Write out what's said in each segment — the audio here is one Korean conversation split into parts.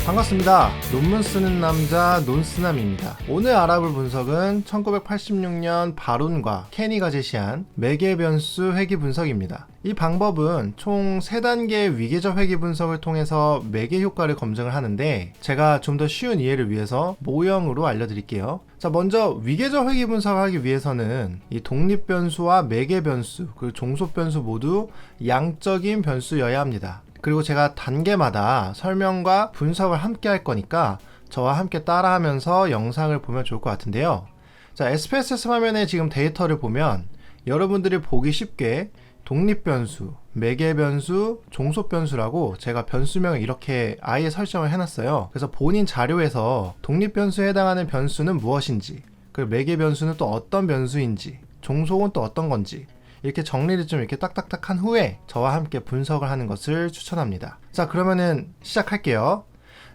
반갑습니다. 논문 쓰는 남자 논스남입니다. 오늘 알아볼 분석은 1986년 바론과 케니가 제시한 매개 변수 회귀 분석입니다. 이 방법은 총 3단계의 위계적 회귀 분석을 통해서 매개 효과를 검증을 하는데, 제가 좀 더 쉬운 이해를 위해서 모형으로 알려드릴게요. 자, 먼저 위계적 회귀 분석을 하기 위해서는 이 독립 변수와 매개 변수, 그리고 종속 변수 모두 양적인 변수여야 합니다. 그리고 제가 단계마다 설명과 분석을 함께 할 거니까 저와 함께 따라하면서 영상을 보면 좋을 것 같은데요. 자, SPSS 화면에 지금 데이터를 보면 여러분들이 보기 쉽게 독립변수, 매개변수, 종속변수라고 제가 변수명을 이렇게 아예 설정을 해놨어요. 그래서 본인 자료에서 독립변수에 해당하는 변수는 무엇인지, 그리고 매개변수는 또 어떤 변수인지, 종속은 또 어떤 건지 이렇게 정리를 좀 이렇게 딱딱딱 한 후에 저와 함께 분석을 하는 것을 추천합니다. 자, 그러면은 시작할게요.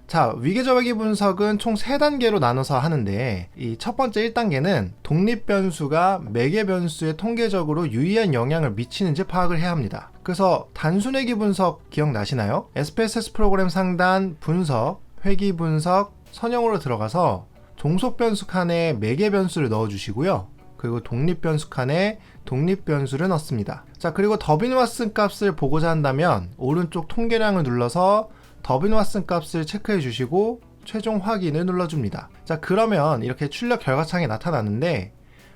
자, 위계적 회귀 분석은 총 3단계로 나눠서 하는데, 이 첫 번째 1단계는 독립 변수가 매개 변수에 통계적으로 유의한 영향을 미치는지 파악을 해야 합니다. 그래서 단순 회귀 분석 기억나시나요? SPSS 프로그램 상단 분석, 회귀 분석, 선형으로 들어가서 종속 변수 칸에 매개 변수를 넣어주시고요. 그리고 독립 변수 칸에 독립 변수를 넣습니다. 자, 그리고 더빈 왓슨 값을 보고자 한다면 오른쪽 통계량을 눌러서 더빈 왓슨 값을 체크해 주시고 최종 확인을 눌러줍니다. 자, 그러면 이렇게 출력 결과창이 나타나는데,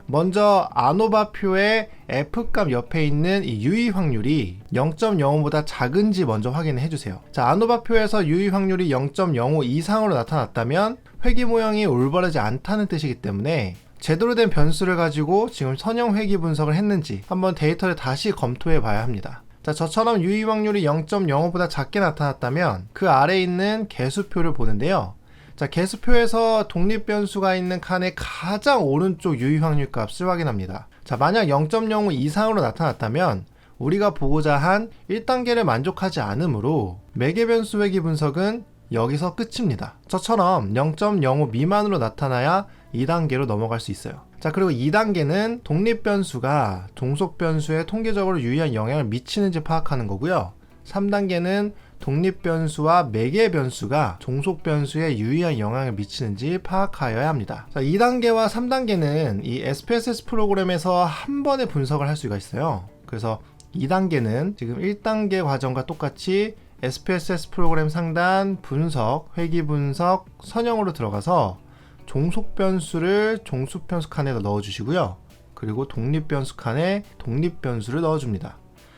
먼저 아노바표의 F값 옆에 있는 이 유의 확률이 0.05보다 작은지 먼저 확인해 주세요. 자, 아노바표에서 유의 확률이 0.05 이상으로 나타났다면 회귀 모형이 올바르지 않다는 뜻이기 때문에 제대로 된 변수를 가지고 지금 선형 회귀 분석을 했는지 한번 데이터를 다시 검토해 봐야 합니다. 자, 저처럼 유의 확률이 0.05보다 작게 나타났다면 그 아래에 있는 개수표를 보는데요. 자, 개수표에서 독립 변수가 있는 칸의 가장 오른쪽 유의 확률 값을 확인합니다. 자, 만약 0.05 이상으로 나타났다면 우리가 보고자 한 1단계를 만족하지 않으므로 매개 변수 회귀 분석은 여기서 끝입니다. 저처럼 0.05 미만으로 나타나야 2단계로 넘어갈 수 있어요. 자, 그리고 2단계는 독립 변수가 종속 변수에 통계적으로 유의한 영향을 미치는지 파악하는 거고요. 3단계는 독립 변수와 매개 변수가 종속 변수에 유의한 영향을 미치는지 파악하여야 합니다. 자, 2단계와 3단계는 이 SPSS 프로그램에서 한 번에 분석을 할 수가 있어요. 그래서 2단계는 지금 1단계 과정과 똑같이 SPSS 프로그램 상단 분석, 회귀 분석, 선형으로 들어가서 종속 변수를 종속 변수 칸에 넣어주시고요. 그리고 독립 변수 칸에 독립 변수를 넣어줍니다.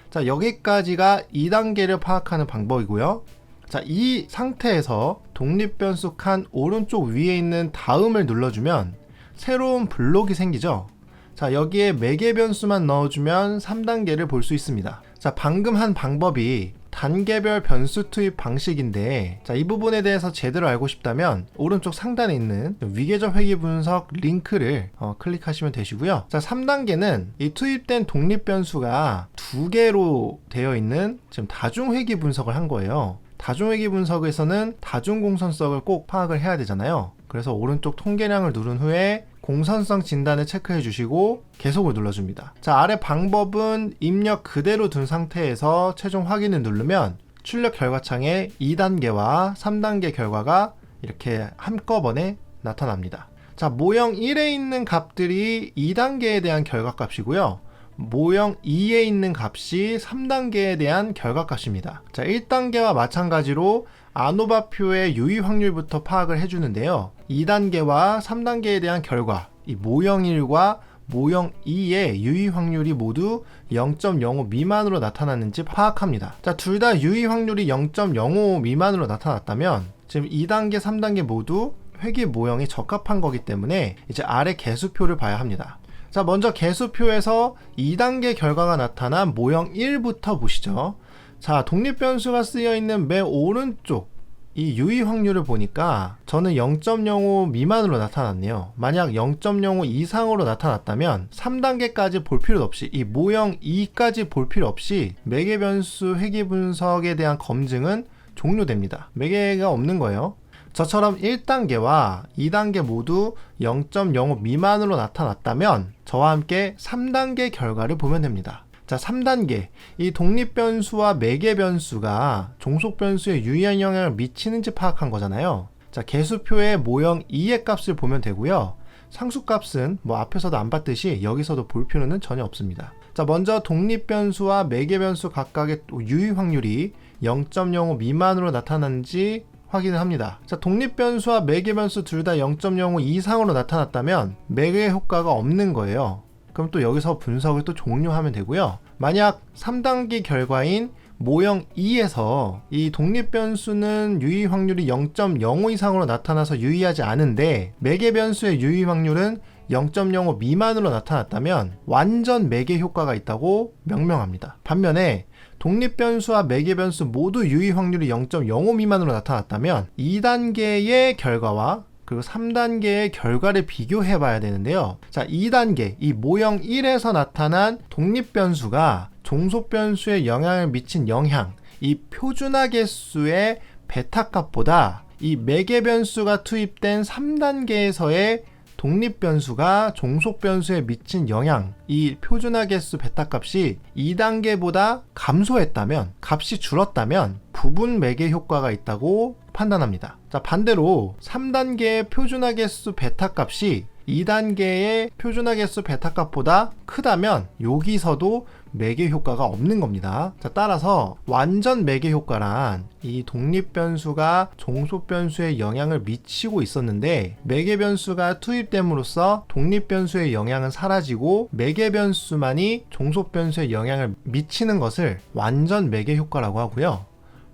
자, 여기까지가 2단계를 파악하는 방법이고요. 자, 이 상태에서 독립 변수 칸 오른쪽 위에 있는 다음을 눌러주면 새로운 블록이 생기죠. 자, 여기에 매개 변수만 넣어주면 3단계를 볼 수 있습니다. 자, 방금 한 방법이 단계별 변수 투입 방식인데, 자, 이 부분에 대해서 제대로 알고 싶다면 오른쪽 상단에 있는 위계적 회귀 분석 링크를 클릭하시면 되시고요. 자, 3단계는 이 투입된 독립 변수가 2개로 되어 있는 지금 다중 회귀 분석을 한 거예요. 다중 회귀 분석에서는 다중 공선성을 꼭 파악을 해야 되잖아요. 그래서 오른쪽 통계량을 누른 후에 공선성 진단을 체크해 주시고 계속을 눌러줍니다. 자, 아래 방법은 입력 그대로 둔 상태에서 최종 확인을 누르면 출력 결과창에 2단계와 3단계 결과가 이렇게 한꺼번에 나타납니다. 자, 모형 1에 있는 값들이 2단계에 대한 결과값이고요. 모형 2에 있는 값이 3단계에 대한 결과값입니다. 자, 1단계와 마찬가지로 아노바표의 유의 확률부터 파악을 해주는데요. 2단계와 3단계에 대한 결과, 이 모형 1과 모형 2의 유의 확률이 모두 0.05 미만으로 나타났는지 파악합니다. 자, 둘 다 유의 확률이 0.05 미만으로 나타났다면 지금 2단계, 3단계 모두 회귀 모형이 적합한 거기 때문에 이제 아래 개수표를 봐야 합니다. 자, 먼저 개수표에서 2단계 결과가 나타난 모형 1부터 보시죠. 자, 독립 변수가 쓰여 있는 맨 오른쪽 이 유의 확률을 보니까 저는 0.05 미만으로 나타났네요. 만약 0.05 이상으로 나타났다면 3단계까지 볼 필요 없이, 이 모형 2까지 볼 필요 없이 매개 변수 회귀 분석에 대한 검증은 종료됩니다. 매개가 없는 거예요. 저처럼 1단계와 2단계 모두 0.05 미만으로 나타났다면 저와 함께 3단계 결과를 보면 됩니다. 자, 3단계. 이 독립변수와 매개변수가 종속변수에 유의한 영향을 미치는지 파악한 거잖아요. 자, 개수표의 모형 2의 값을 보면 되고요. 상수값은 뭐 앞에서도 안 봤듯이 여기서도 볼 필요는 전혀 없습니다. 자, 먼저 독립변수와 매개변수 각각의 유의 확률이 0.05 미만으로 나타나는지 확인을 합니다. 자, 독립변수와 매개변수 둘 다 0.05 이상으로 나타났다면 매개 효과가 없는 거예요. 그럼 또 여기서 분석을 또 종료하면 되고요. 만약 3단계 결과인 모형 2에서 이 독립변수는 유의 확률이 0.05 이상으로 나타나서 유의하지 않은데 매개변수의 유의 확률은 0.05 미만으로 나타났다면 완전 매개 효과가 있다고 명명합니다. 반면에 독립변수와 매개변수 모두 유의 확률이 0.05 미만으로 나타났다면 2단계의 결과와 그리고 3단계의 결과를 비교해 봐야 되는데요. 자, 2단계, 이 모형 1에서 나타난 독립변수가 종속변수에 영향을 미친 영향, 이 표준화 계수의 베타 값보다 이 매개변수가 투입된 3단계에서의 독립변수가 종속변수에 미친 영향, 이 표준화 계수 베타 값이 2단계보다 감소했다면, 값이 줄었다면 부분 매개 효과가 있다고 판단합니다. 자, 반대로 3단계의 표준화 계수 베타 값이 2단계의 표준화 계수 베타 값보다 크다면 여기서도 매개 효과가 없는 겁니다. 자, 따라서 완전 매개 효과란 이 독립변수가 종속변수에 영향을 미치고 있었는데 매개변수가 투입됨으로써 독립변수의 영향은 사라지고 매개변수만이 종속변수에 영향을 미치는 것을 완전 매개 효과라고 하고요.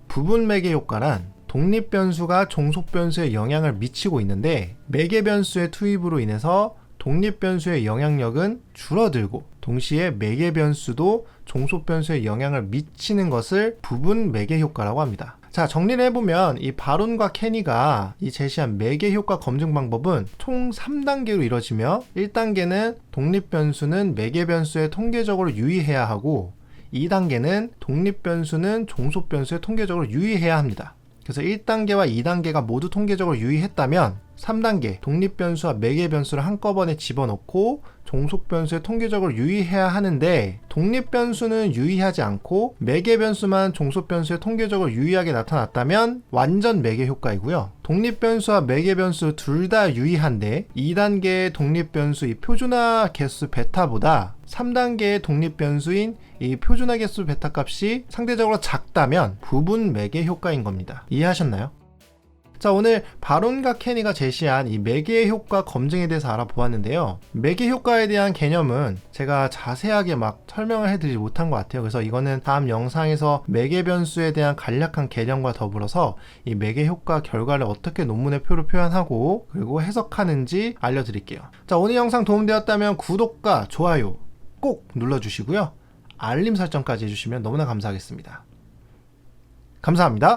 부분 매개 효과란 독립변수가 종속변수에 영향을 미치고 있는데 매개변수의 투입으로 인해서 독립변수의 영향력은 줄어들고 동시에 매개변수도 종속변수에 영향을 미치는 것을 부분 매개 효과라고 합니다. 자, 정리를 해보면 이 바론과 케니가 이 제시한 매개 효과 검증 방법은 총 3단계로 이루어지며 1단계는 독립변수는 매개변수에 통계적으로 유의해야 하고 2단계는 독립변수는 종속변수에 통계적으로 유의해야 합니다. 그래서 1단계와 2단계가 모두 통계적으로 유의했다면 3단계 독립변수와 매개변수를 한꺼번에 집어넣고 종속변수에 통계적으로 유의해야 하는데 독립변수는 유의하지 않고 매개변수만 종속변수에 통계적으로 유의하게 나타났다면 완전 매개 효과이고요. 독립변수와 매개변수 둘 다 유의한데 2단계의 독립변수 이 표준화 개수 베타보다 3단계의 독립변수인 이 표준화 개수 베타 값이 상대적으로 작다면 부분 매개 효과인 겁니다. 이해하셨나요? 자, 오늘 바론과 케니가 제시한 이 매개 효과 검증에 대해서 알아보았는데요. 매개 효과에 대한 개념은 제가 자세하게 막 설명을 해드리지 못한 것 같아요. 그래서 이거는 다음 영상에서 매개 변수에 대한 간략한 개념과 더불어서 이 매개 효과 결과를 어떻게 논문의 표로 표현하고 그리고 해석하는지 알려드릴게요. 자, 오늘 영상 도움되었다면 구독과 좋아요 꼭 눌러주시고요. 알림 설정까지 해주시면 너무나 감사하겠습니다. 감사합니다.